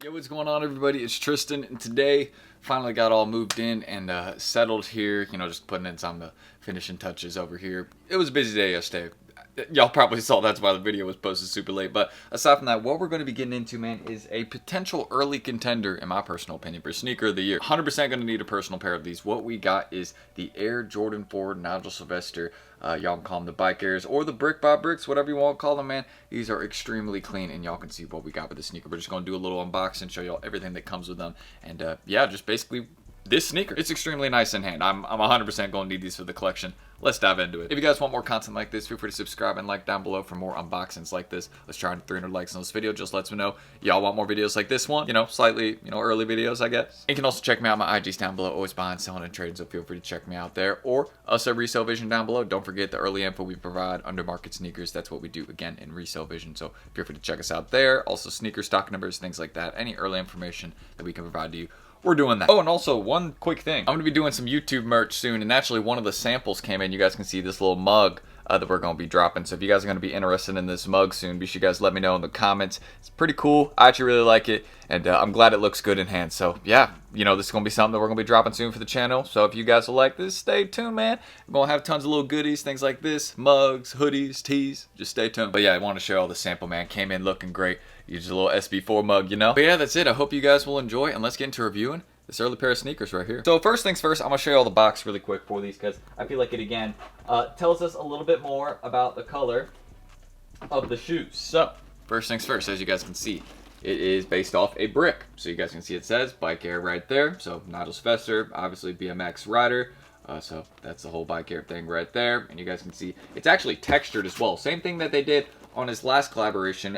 Yo, what's going on, everybody? It's Tristan, and today finally got all moved in and settled here. You know, just putting in some of the finishing touches over here. It was a busy day yesterday. Y'all probably saw that's why the video was posted super late. But aside from that, what we're going to be getting into, man, is a potential early contender, in my personal opinion, for sneaker of the year. 100% going to need a personal pair of these. What we got is the Air Jordan 4 Nigel Sylvester. Y'all can call them the Bike Airs or the Brick by Bricks, whatever you want to call them, man. These are extremely clean, and y'all can see what we got with the sneaker. We're just going to do a little unboxing, show y'all everything that comes with them. And yeah, just basically this sneaker. It's extremely nice in hand. I'm 100% going to need these for the collection. Let's dive into it. If you guys want more content like this, feel free to subscribe and like down below for more unboxings like this. Let's try 300 likes on this video. Just lets me know y'all want more videos like this one. You know, slightly, early videos, I guess. You can also check me out. My IG's down below. Always buying, selling, and trading, so feel free to check me out there. Or us at Resell Vision down below. Don't forget the early info we provide under market sneakers. That's what we do, again, in Resell Vision. So feel free to check us out there. Also, sneaker stock numbers, things like that. Any early information that we can provide to you, we're doing that. Oh, and also one quick thing. I'm going to be doing some YouTube merch soon, and actually one of the samples came in. You guys can see this little mug that we're going to be dropping. So if you guys are going to be interested in this mug soon, be sure you guys let me know in the comments. It's pretty cool. I actually really like it, and I'm glad it looks good in hand. So yeah, this is going to be something that we're going to be dropping soon for the channel. So if you guys will like this, stay tuned, man. We're going to have tons of little goodies, things like this, mugs, hoodies, tees. Just stay tuned. But yeah, I want to share all the sample, man. Came in looking great. Use a little SB4 mug, But yeah, that's it. I hope you guys will enjoy, and let's get into reviewing this early pair of sneakers right here. So first things first, I'm going to show you all the box really quick for these because I feel like it, again, tells us a little bit more about the color of the shoes. So first things first, as you guys can see, it is based off a brick. So you guys can see it says Bike Air right there. So Nigel Sylvester, obviously BMX rider. So that's the whole Bike Air thing right there. And you guys can see it's actually textured as well. Same thing that they did on his last collaboration,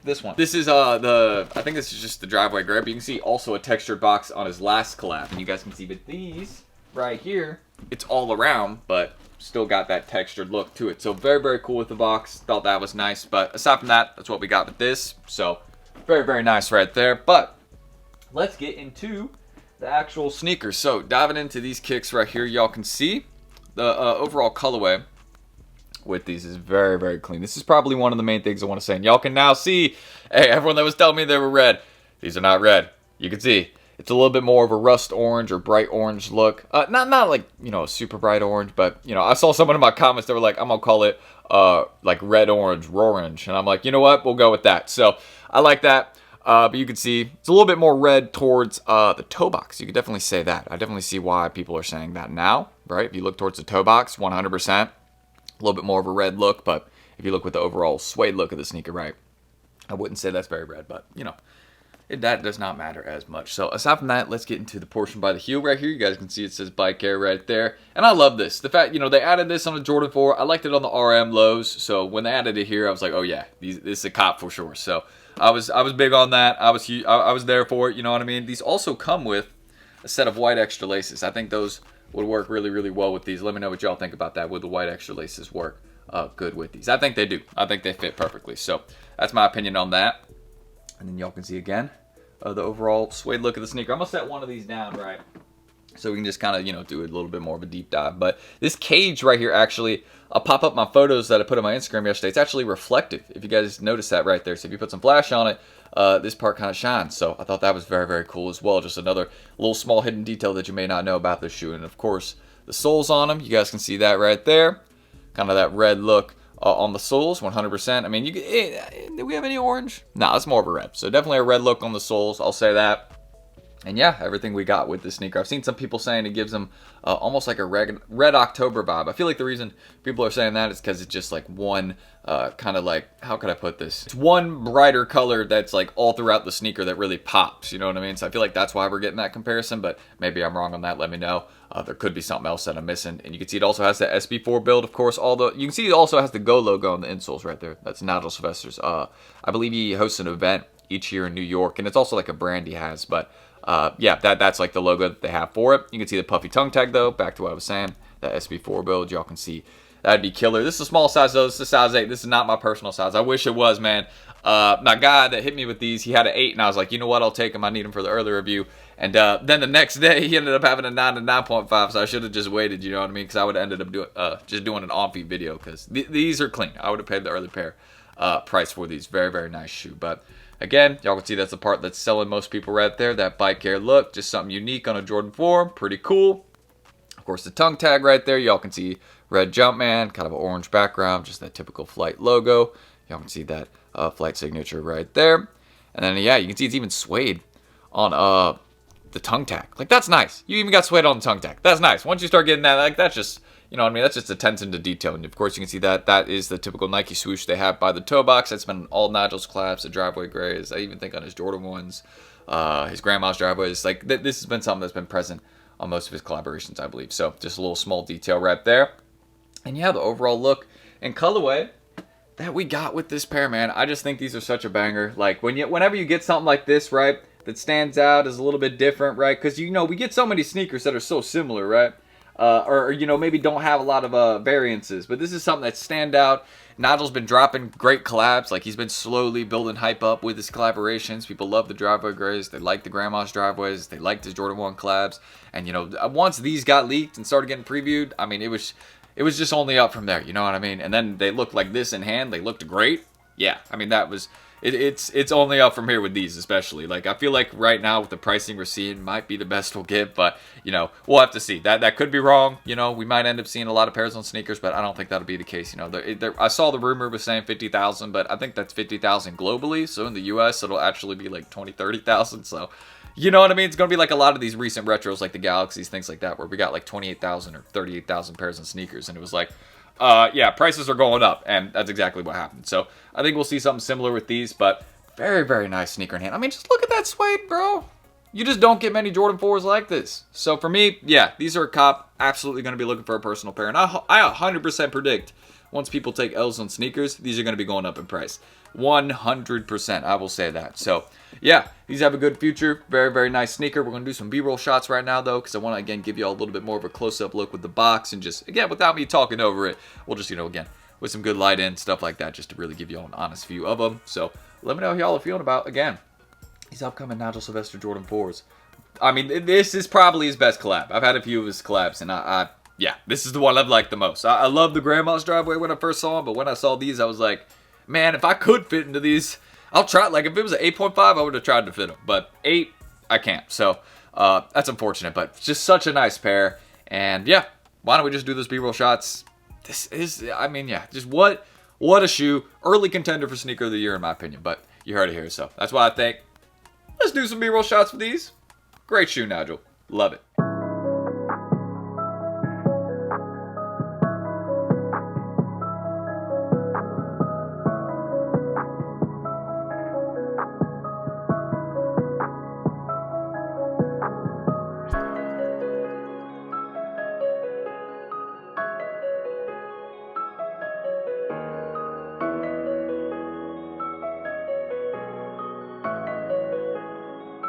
this one. This is I think this is just the driveway grip. You can see also a textured box on his last collab. And you guys can see that these right here, it's all around, but still got that textured look to it. So very, very cool with the box. Thought that was nice. But aside from that, that's what we got with this. So very, very nice right there. But let's get into the actual sneakers. So diving into these kicks right here, y'all can see the overall colorway with these is very, very clean. This is probably one of the main things I want to say. And y'all can now see, hey, everyone that was telling me they were red, these are not red. You can see it's a little bit more of a rust orange or bright orange look. Not like, a super bright orange, but, I saw someone in my comments that were like, I'm going to call it like red orange, rorange. And I'm like, you know what? We'll go with that. So I like that. But you can see it's a little bit more red towards the toe box. You could definitely say that. I definitely see why people are saying that now, right? If you look towards the toe box, 100%. A little bit more of a red look, but if you look with the overall suede look of the sneaker, right, I wouldn't say that's very red, but, that does not matter as much. So aside from that, let's get into the portion by the heel right here. You guys can see it says Bike Air right there. And I love this. The fact, they added this on the Jordan 4. I liked it on the RM lows. So when they added it here, I was like, oh yeah, this is a cop for sure. So I was big on that. I was there for it, you know what I mean? These also come with a set of white extra laces. I think those would work really, really well with these. Let me know what y'all think about that. Would the white extra laces work good with these? I think they do. I think they fit perfectly. So that's my opinion on that. And then y'all can see again the overall suede look of the sneaker. I'm gonna set one of these down, right, so we can just kind of do a little bit more of a deep dive. But this cage right here, actually, I'll pop up my photos that I put on my Instagram yesterday. It's actually reflective, if you guys notice that right there. So if you put some flash on it, this part kind of shines. So I thought that was very, very cool as well. Just another little small hidden detail that you may not know about this shoe. And of course, the soles on them, you guys can see that right there. Kind of that red look on the soles, 100%. I mean, do we have any orange? No, it's more of a red. So definitely a red look on the soles, I'll say that. And yeah, everything we got with this sneaker. I've seen some people saying it gives them almost like a red October vibe. I feel like the reason people are saying that is because it's just like one kind of like, how could I put this? It's one brighter color that's like all throughout the sneaker that really pops, you know what I mean? So I feel like that's why we're getting that comparison, but maybe I'm wrong on that. Let me know. There could be something else that I'm missing. And you can see it also has the SB4 build, of course. You can see it also has the Go logo on the insoles right there. That's Nigel Sylvester's. I believe he hosts an event each year in New York, and it's also like a brand he has, but yeah, that's like the logo that they have for it. You can see the puffy tongue tag though, back to what I was saying, that SB4 build, y'all can see that'd be killer. This is a small size though, this is a size 8. This is not my personal size. I wish it was, man. My guy that hit me with these, he had an 8, and I was like, you know what, I'll take him. I need him for the early review. And then the next day, he ended up having a 9 to 9.5, so I should have just waited, you know what I mean? Because I would have ended up just doing an on-feet video, because these are clean. I would have paid the early pair price for these. Very, very nice shoe. But again, y'all can see that's the part that's selling most people right there. That bike air look, just something unique on a Jordan 4. Pretty cool. Of course, the tongue tag right there. Y'all can see red Jumpman, kind of an orange background, just that typical Flight logo. Y'all can see that Flight signature right there. And then, yeah, you can see it's even suede on the tongue tag. Like, that's nice. You even got suede on the tongue tag. That's nice. Once you start getting that, like, that's just, you know what I mean? That's just attention to detail. And, of course, you can see that that is the typical Nike swoosh they have by the toe box. That's been all Nigel's collabs, the driveway grays. I even think on his Jordan 1s, his grandma's driveways. Like, this has been something that's been present on most of his collaborations, I believe. So, just a little small detail right there. And, yeah, the overall look and colorway that we got with this pair, man. I just think these are such a banger. Like, whenever you get something like this, right, that stands out, is a little bit different, right? Because, you know, we get so many sneakers that are so similar, right? Or, you know, maybe don't have a lot of variances. But this is something that stand out. Nigel's been dropping great collabs. Like, he's been slowly building hype up with his collaborations. People love the driveway grays. They like the grandma's driveways. They liked his Jordan 1 collabs. And, you know, once these got leaked and started getting previewed, I mean, it was just only up from there, you know what I mean? And then they looked like this in hand. They looked great. Yeah, I mean, that was... It's only up from here with these, especially. Like, I feel like right now with the pricing we're seeing might be the best we'll get, but, you know, we'll have to see. That could be wrong. You know, we might end up seeing a lot of pairs on sneakers, but I don't think that'll be the case. You know, I saw the rumor was saying 50,000, but I think that's 50,000 globally. So in the U.S., it'll actually be like 20, 30,000. So, you know what I mean? It's going to be like a lot of these recent retros, like the Galaxies, things like that, where we got like 28,000 or 38,000 pairs of sneakers, and it was like, yeah, prices are going up, and that's exactly what happened. So I think we'll see something similar with these, but very, very nice sneaker in hand. I mean, just look at that suede, bro. You just don't get many Jordan 4s like this. So for me, yeah, these are a cop. Absolutely going to be looking for a personal pair. And I 100% predict once people take L's on sneakers, these are going to be going up in price. 100%, I will say that. So, yeah, these have a good future. Very, very nice sneaker. We're going to do some B-roll shots right now, though, because I want to, again, give you all a little bit more of a close-up look with the box. And just, again, without me talking over it, we'll just, you know, again, with some good light in, stuff like that, just to really give you all an honest view of them. So, let me know how y'all are feeling about, again, these upcoming Nigel Sylvester Jordan 4s. I mean, this is probably his best collab. I've had a few of his collabs, and yeah, this is the one I've liked the most. I love the grandma's driveway when I first saw him, but when I saw these, I was like, man, if I could fit into these, I'll try. Like, if it was an 8.5, I would have tried to fit them. But 8, I can't. So, that's unfortunate. But just such a nice pair. And, yeah, why don't we just do those B-roll shots? This is, I mean, yeah, just what a shoe. Early contender for Sneaker of the Year, in my opinion. But you heard it here. So, that's why I think, let's do some B-roll shots for these. Great shoe, Nigel. Love it.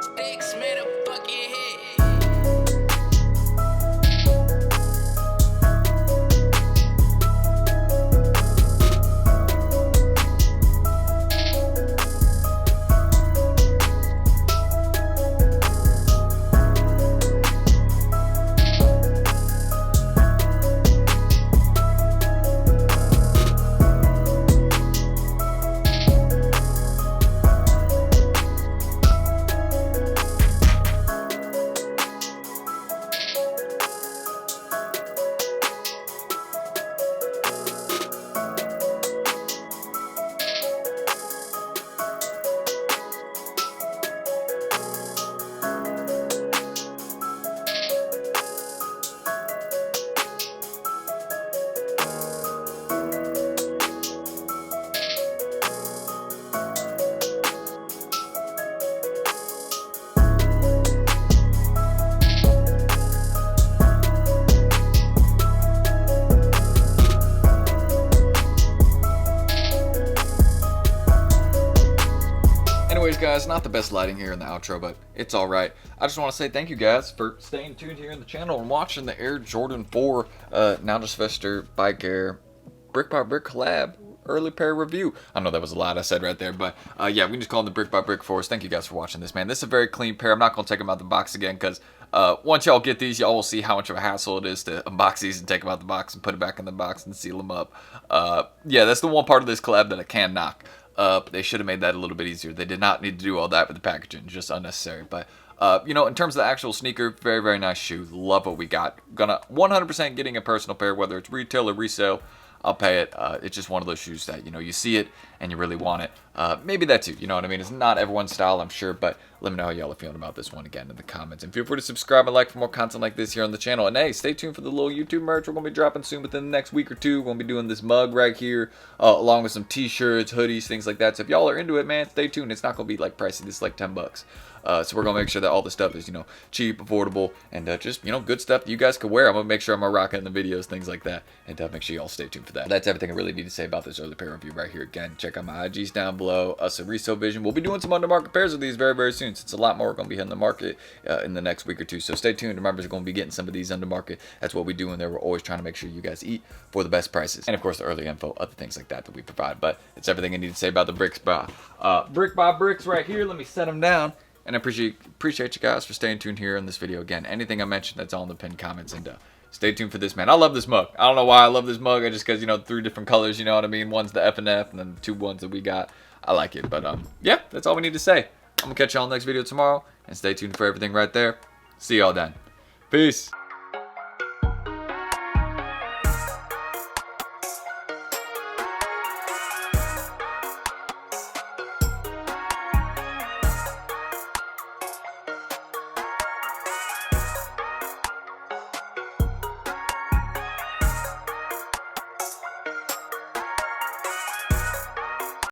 Sticks made a fucking hit. Anyways, guys, not the best lighting here in the outro, but it's all right. I just want to say thank you guys for staying tuned here in the channel and watching the Air Jordan 4 Nigel Sylvester Bike Air Brick by Brick collab early pair review. I know that was a lot I said right there, but yeah, we can just call them the Brick by Brick 4s. Thank you guys for watching this, man. This is a very clean pair. I'm not going to take them out the box again because once y'all get these, y'all will see how much of a hassle it is to unbox these and take them out the box and put it back in the box and seal them up. Yeah, that's the one part of this collab that I can knock. They should have made that a little bit easier. They did not need to do all that with the packaging, just unnecessary. But you know, in terms of the actual sneaker, very, very nice shoe. Love what we got. Gonna 100% getting a personal pair, whether it's retail or resale. I'll pay it. It's just one of those shoes that, you know, you see it and you really want it. Maybe that too, you know what I mean? It's not everyone's style, I'm sure, but let me know how y'all are feeling about this one again in the comments. And feel free to subscribe and like for more content like this here on the channel. And hey, stay tuned for the little YouTube merch we're going to be dropping soon within the next week or two. We're going to be doing this mug right here, along with some t-shirts, hoodies, things like that. So if y'all are into it, man, stay tuned. It's not going to be like pricey. This is like 10 bucks. So we're going to make sure that all the stuff is, you know, cheap, affordable, and just, you know, good stuff that you guys can wear. I'm going to make sure I'm going to rock it in the videos, things like that. And make sure y'all stay tuned for that. That's everything I really need to say about this early pair review right here. Again, check out my IGs down below. Us at Resell Vision. We'll be doing some undermarket pairs of these very, very soon. Since a lot more are going to be hitting the market in the next week or two. So stay tuned. Remember, we're going to be getting some of these undermarket. That's what we do in there. We're always trying to make sure you guys eat for the best prices. And of course, the early info, other things like that we provide. But it's everything I need to say about the bricks by bricks right here. Let me set them down. And I appreciate you guys for staying tuned here in this video. Again, anything I mentioned, that's all in the pinned comments. And stay tuned for this, man. I love this mug. I don't know why I love this mug. Just because, you know, 3 different colors, you know what I mean? One's the F&F and then the 2 ones that we got. I like it. But, yeah, that's all we need to say. I'm going to catch y'all in the next video tomorrow. And stay tuned for everything right there. See y'all then. Peace.